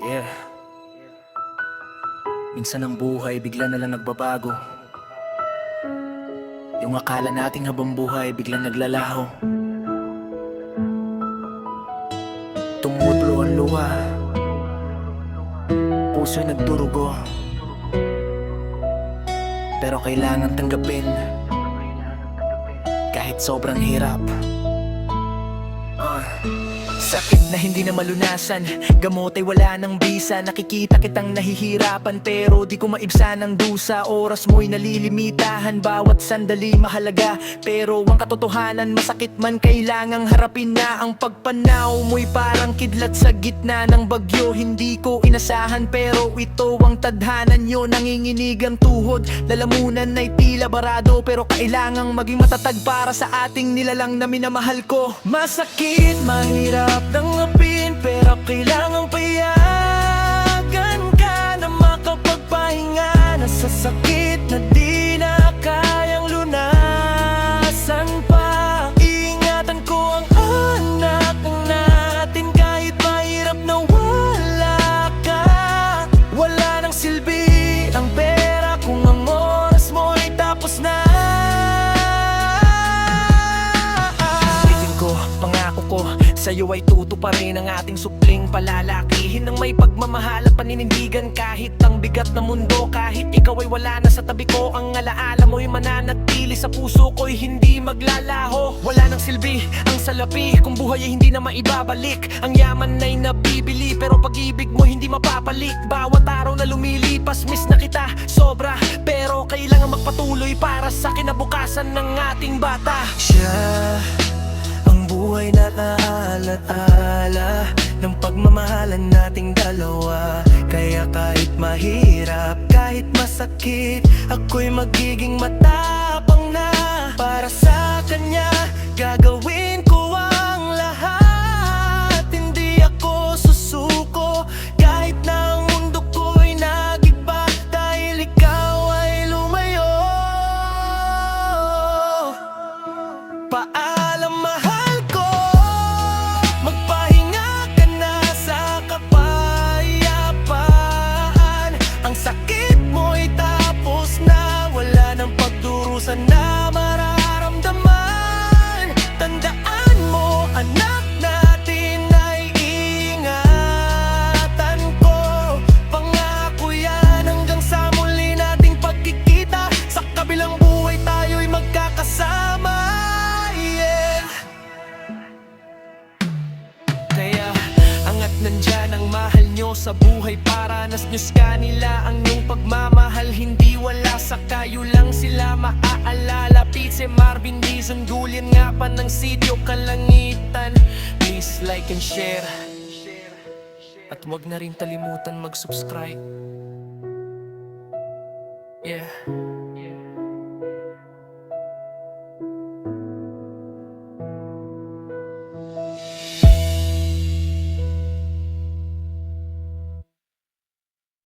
Yeah. Minsan ang buhay bigla na lang nagbabago. Yung akala nating habang buhay biglang naglalaho. Tumutlo ang luha, puso'y nagdurugo. Pero kailangan tanggapin kahit sobrang hirap. Sakit na hindi na malunasan, gamot ay wala ng bisa. Nakikita kitang nahihirapan pero di ko maibsan ang dusa. Oras mo'y nalilimitahan, bawat sandali mahalaga. Pero ang katotohanan, masakit man kailangang harapin na. Ang pagpanaw mo'y parang kidlat sa gitna ng bagyo. Hindi ko inasahan pero ito ang tadhana nyo. Nanginginig ang tuhod, lalamunan ay tila barado. Pero kailangang maging matatag para sa ating nilalang na minamahal ko. Masakit, mahirap tanggapin, pero kailangang payagan ka na makapagpahinga na sa sakit na di na kayang lunasan pa. Ingatan ko ang anak natin kahit mahirap na wala ka. Wala nang silbi ang pera kung ang oras mo'y tapos na. Pangako ko, sa'yo ay tutuparin ang ating supling palalakihin ng may pagmamahal at paninindigan. Kahit ang bigat na mundo, kahit ikaw ay wala na sa tabi ko, ang alaala mo'y mananatili sa puso ko'y hindi maglalaho. Wala nang silbi ang salapi kung buhay ay hindi na maibabalik. Ang yaman ay nabibili pero pag-ibig mo hindi mapapalit. Bawat araw na lumilipas, miss na kita sobra, pero kailangan magpatuloy para sa kinabukasan ng ating bata. Ang buhay na alaala ng pagmamahalan nating dalawa. Kaya kahit mahirap, kahit masakit, ako'y magiging matapang na. Para sa kanya, gagawin ko ang lahat. Hindi ako susuko kahit na ang mundo ko'y nag-iba, dahil ikaw ay lumayo. Paalam, mahal. Na mararamdaman, tandaan mo, anak natin ay ingatan ko. Pangako yan hanggang sa muli nating pagkikita. Sa kabilang buhay tayo'y magkakasama, yeah. Kaya angat nandyan ang mahal nyo sa buhay, paranas nyo's kanila ang iyong pagmamahal. Hindi wala sa kayo lang sila maaalala. Pizze, Marvin, Dizon, Julian nga pa ng sityo Kalangitan. Please like and share, at wag na rin kalimutan mag-subscribe.